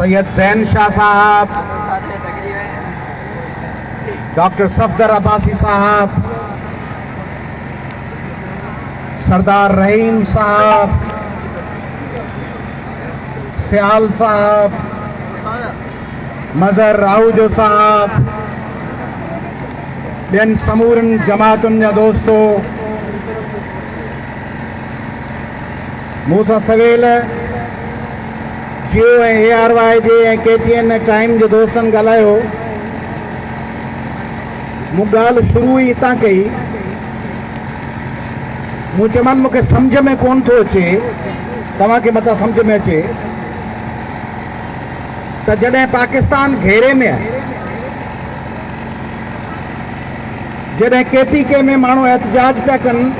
सैयद जैन शाह साहब, doctor Safdar Abbasi साहब, सरदार रहीम साहब, सियाल साहब, मजहर राहुजो साहब, ॿियनि समूरनि जमातुनि जा दोस्तो, मूंसां सवेल जियो ऐं ARY जे ऐं KTN टाइम जे दोस्तनि ॻाल्हायो। मूं ॻाल्हि शुरू ई हितां कई। मूं चयोमांनि मूंखे सम्झ में कोन थो अचे, तव्हांखे मथां सम्झ में अचे त जॾहिं पाकिस्तान घेरे में आहे, जॾहिं KPK में माण्हू एहतजाज पिया कनि,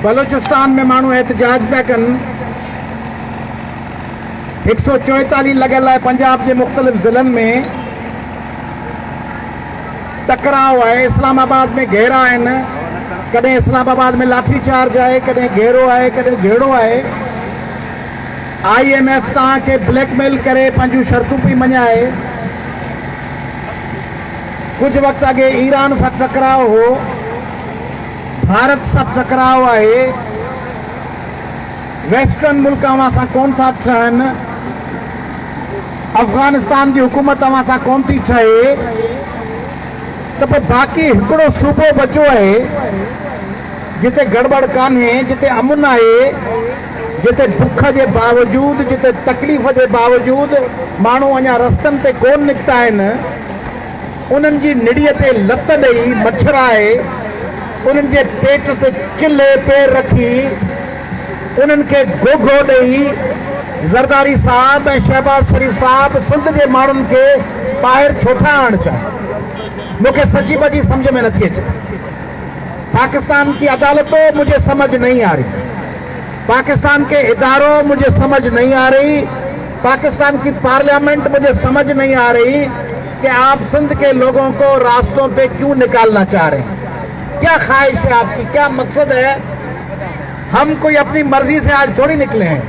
बलोचिस्तान में माण्हू एहतजाज पिया कनि, 144 लॻियल आहे पंजाब जे मुख़्तलिफ़ ज़िलनि में, टकराव आहे, इस्लामाबाद में घेरा आहिनि, कॾहिं इस्लामाबाद में लाठी चार्ज आहे, कॾहिं घेरो आहे, कॾहिं घेड़ो आहे। IMF तव्हांखे ब्लैकमेल करे पंहिंजूं शर्तूं पई मञाए। कुझु वक़्तु अॻे ईरान सां टकराव हो, भारत सां टकराव आहे, वेस्टर्न मुल्क अवां सां कोन था ठहनि, अफ़गानिस्तान जी हुकूमत अवां सां कोन थी ठहे, त पोइ बाक़ी हिकिड़ो सूबो बचियो आहे जिते गड़बड़ कान्हे, जिते अमन आहे, जिते बुख जे बावजूद, जिते तकलीफ़ जे बावजूद माण्हू अञा रस्तनि ते कोन निकिता आहिनि। उन्हनि जी निड़ीअ ते लत ॾेई मच्छराए, उन्हनि जे पेट ते चिल्हे पेर रखी, उन्हनि खे गोगो ॾेई ज़रदारी साहब ऐं शहबाज शरीफ साहब सिंध जे माण्हुनि खे ॿाहिरि छो था आणणु चाहिनि? मुझे सची बची समझ में नहीं अचे। पाकिस्तान की अदालतों मुझे समझ नहीं आ रही, पाकिस्तान के इदारों मुझे समझ नहीं आ रही, पाकिस्तान की पार्लियामेंट मुझे समझ नहीं आ रही कि आप सिंध के लोगों को रास्तों पे क्यों निकालना चाह रहे हैं। क्या ख्वाहिश है आपकी, क्या मकसद है? हम कोई अपनी मर्जी से आज थोड़ी निकले हैं।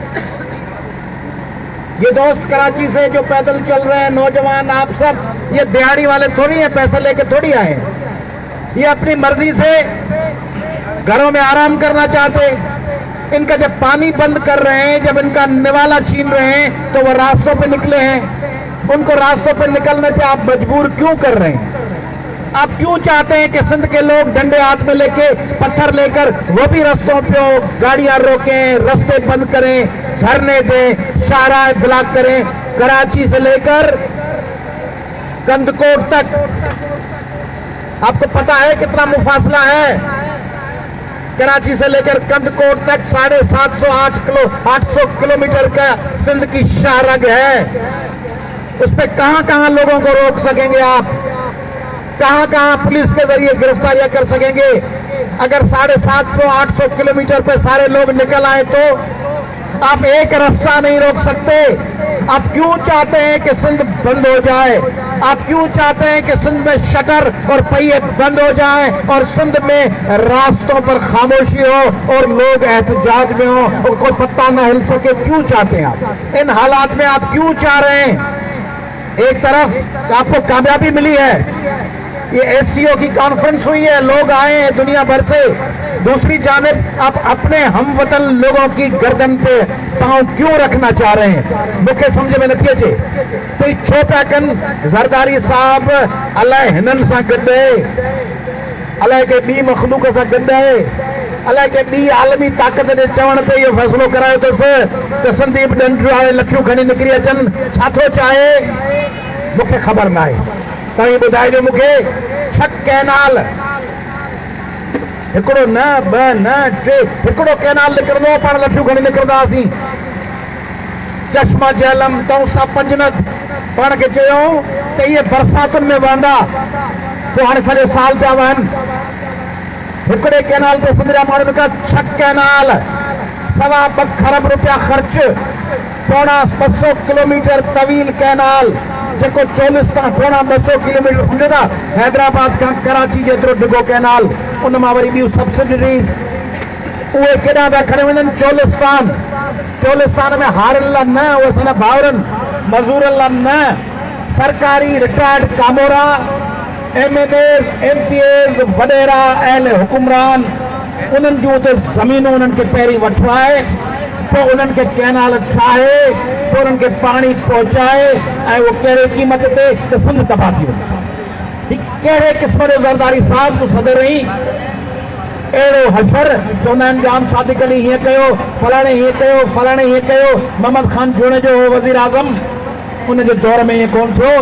ये दोस्त कराची से जो पैदल चल रहे हैं, नौजवान, आप सब, ये दिहाड़ी वाले थोड़ी हैं, पैसे लेके थोड़ी आए। ये अपनी मर्जी से घरों में आराम करना चाहते। इनका जब पानी बंद कर रहे हैं, जब इनका निवाला छीन रहे हैं, तो वो रास्तों पे निकले हैं। उनको रास्तों पे निकलने पे आप मजबूर क्यों कर रहे हैं? आप क्यों चाहते हैं कि सिंध के लोग डंडे हाथ में लेके, पत्थर लेकर, वो भी रास्तों पे गाड़ियां रोकें, रास्ते बंद करें, धरने दें, शाहराह ब्लॉक करें? कराची से लेकर कंदकोट तक आपको पता है कितना मुफासला है? कराची से लेकर कंदकोट तक 750-800 किलोमीटर का सिंध की शाहरग है। उस पर कहां लोगों को रोक सकेंगे आप? कहां पुलिस के जरिए गिरफ्तारियां कर सकेंगे? अगर 750-800 किलोमीटर पे सारे लोग निकल आए तो आप एक रास्ता नहीं रोक सकते। आप क्यों चाहते हैं कि सिंध बंद हो जाए? आप क्यों चाहते हैं कि सिंध में शटर और पहिए बंद हो जाएं और सिंध में रास्तों पर खामोशी हो और लोग एहतजाज में हो और कोई पत्ता न हिल सके? क्यों चाहते हैं आप? इन हालात में आप क्यों चाह रहे हैं? एक तरफ आपको कामयाबी मिली है, ये SCO की कॉन्फ्रेंस हुई है, लोग आए हैं दुनिया भर से। दूसरी जानिब आप अपने हमवतन लोगों की गर्दन पे पांव क्यों रखना चाह रहे हैं? मुख्य समझ में नथी अचे। तो छो पिया कनि? ज़रदारी साहब अलाए हिननि सां गॾु आहे, अलाए के ॿी मखलूक सां गॾु आहे, अलाए के ॿी आलमी ताक़त जे चवण ते इहो फ़ैसिलो करायो अथसि त संदीप डंडू वारे लखियूं खणी निकिरी अचनि। छा थो चाहे? मूंखे ख़बर न आहे। तव्हां ॿुधाइजो मूंखे। 6 कैनाल, हिकिड़ो न, 2 न, 3, हिकिड़ो कैनाल निकिरंदो, पाण लठियूं खणी निकिरंदासीं। चश्मा जहलम, तौसा, पंजनद, पाण खे चयूं त इहे बरसातुनि में वहंदा, पोइ हाणे सॼो साल पिया वहनि। हिकिड़े कैनाल ते सिंध जा माण्हू निकिता। 6 कैनाल, 2.25 खरब रुपया ख़र्च, 200 किलोमीटर तवील कैनाल, जेको 40 खां 200 किलोमीटर सम्झो था। हैदराबाद खां कराची जेतिरो डिघो कैनाल, उन मां वरी ॿियूं सब्सिडरीज़, उहे केॾां पिया खणी वञनि? चोलिस्तान, चोलिस्तान में हारनि लाइ न, उहे असांजा भाउरनि मज़दूरनि लाइ न, सरकारी रिटायर्ड कामोरा MNAs, MPAs, वॾेरा ऐं हुकुमरान उन्हनि जूं उते ज़मीनूं उन्हनि खे पहिरीं वठराए, पोइ उन्हनि खे कैनाल ठाहे, पोइ उन्हनि खे पाणी पहुचाए ऐं उहो कहिड़े क़ीमत ते त सिंध तबाह थी वञे। कहिड़े क़िस्म जो ज़रदारी साहिब तूं सदर रही अहिड़ो हशर चवंदा आहिनि जाम सादिक अली हीअं कयो, फलाणे हीअं कयो, फलाणे हीअं कयो। मोहम्मद खान जूणे जो हो वज़ीर आज़म, उनजे दौर में ईअं कोन थियो।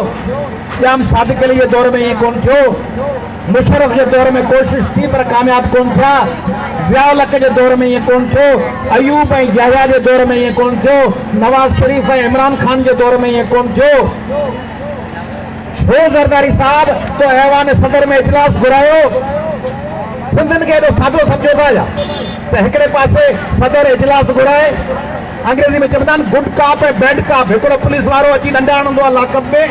जाम सादिक अली जे दौर में ईअं कोन थियो। मुशर्रफ जे दौर में कोशिश थी पर कामयाब कोन थिया। ज़ियाउल हक़ जे दौर में ईअं कोन थियो। अयूब ऐं याहिया जे दौर में ईअं कोन थियो। नवाज़ शरीफ ऐं इमरान खान जे दौर में ईअं कोन थियो। छो ज़रदारी साहब तो ऐवान सदर में इजलास घुरायो? सिंधियुनि खे एॾो सादो सम्झो था छा त हिकिड़े पासे सदर इजलास घुराए, अंग्रेज़ी में चवंदा आहिनि गुड काप ऐं बैड काप। हिकिड़ो पुलिस वारो अची डंडा हणंदो आहे लाकअप में,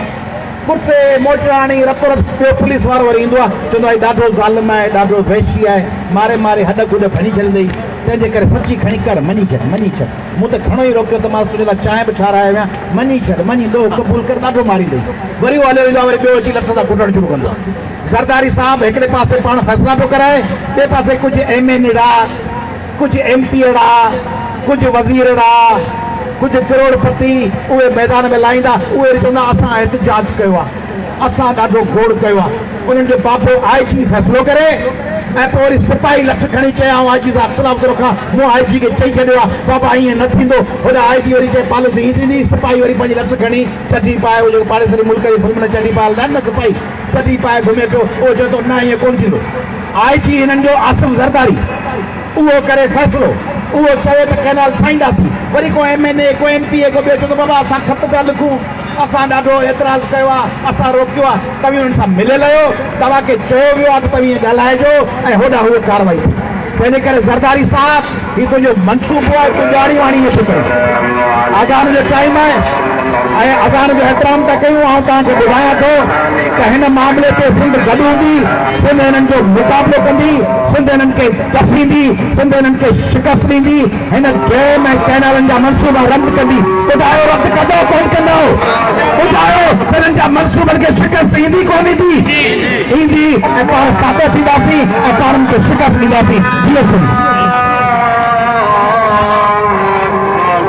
कुर्ते मोटराणी रतो रत, ॿियो पुलिस वारो वरी ईंदो आहे, चवंदो आहे ॾाढो ज़ालिम आहे, ॾाढो वैशी आहे, मारे मारे हॾ गुॾ भञी छॾींदई, तंहिंजे करे सची खणी कर, मञी छॾ, मञी छॾ। मूं त खणो ई रोकियो त मां तुंहिंजे लाइ चांहि बि ठाराए वियां, मञी छॾ, मञी दो क़बूल कर, ॾाढो मारींदई। वरी उहो हलियो ईंदो आहे, वरी ॿियो अची लठ सां कुटणु शुरू कंदो आहे। ज़रदारी साहब हिकिड़े पासे पाण फ़ैसिला पियो कराए, ॿिए पासे कुझु MN अहिड़ा, कुझु MP अहिड़ा, कुझु वज़ीर अहिड़ा, कुझु करोड़पति उहे मैदान में लाहींदा, उहे चवंदा असां एहतिजाज कयो आहे, असां ॾाढो घोड़ कयो आहे। उन्हनि जो बाबो IG फ़ैसिलो करे ऐं पोइ वरी सिपाही लठ खणी चयाऊं IG सां इख़्तिलाफ़ करो खां, मूं IG खे चई छॾियो आहे बाबा ईअं न थींदो। होॾा IG वरी चए पॉलिसी हीअं थींदी, सिपाही वरी पंहिंजी लठ खणी चटी पाए, उहो जेको पाड़ेसरी मुल्क जी फिल्म में चटी पाए हलंदा आहिनि न सिपाही, चटी पाए घुमे पियो, उहो चए थो न ईअं कोन थींदो। IG हिननि जो आसिफ ज़रदारी उहो करे फ़ैसिलो, उहो चवे त कैनाल ठाहींदासीं। वरी को MNA, को MPA, को ॿियो चवंदो बाबा असां ख़त पिया लिखूं, असां ॾाढो एतिराज़ कयो आहे, असां रोकियो आहे। तव्हां हुननि सां मिलियल आहियो, तव्हांखे चयो वियो आहे त तव्हां ईअं ॻाल्हाइजो ऐं होॾां उहे कार्रवाई थी। तंहिंजे करे ज़रदारी साहब हीउ तुंहिंजो मनसूबो आहे, तूं ॼाणी वाणी नथो करे। अज़ान जो टाइम आहे ऐं अज़ान जो एहतराम था कयूं। ऐं तव्हांखे ॿुधायां थो त हिन मामले ते सिंध गॾु हूंदी, सिंध हिननि जो मुक़ाबिलो कंदी, सिंध हिननि खे दफ़ींदी, सिंध हिननि खे शिकस्त ॾींदी, हिन डैम ऐं कैनालनि जा मनसूबा रद्द कंदी। ॿुधायो रद्द कंदो कोन कंदो? ॿुधायो हिननि जा मनसूबनि खे शिकस्त ईंदी कोन ईंदी? ईंदी ऐं पाण साबित थींदासीं ऐं पाण खे शिकस्त ॾींदासीं। जीअं सिंध।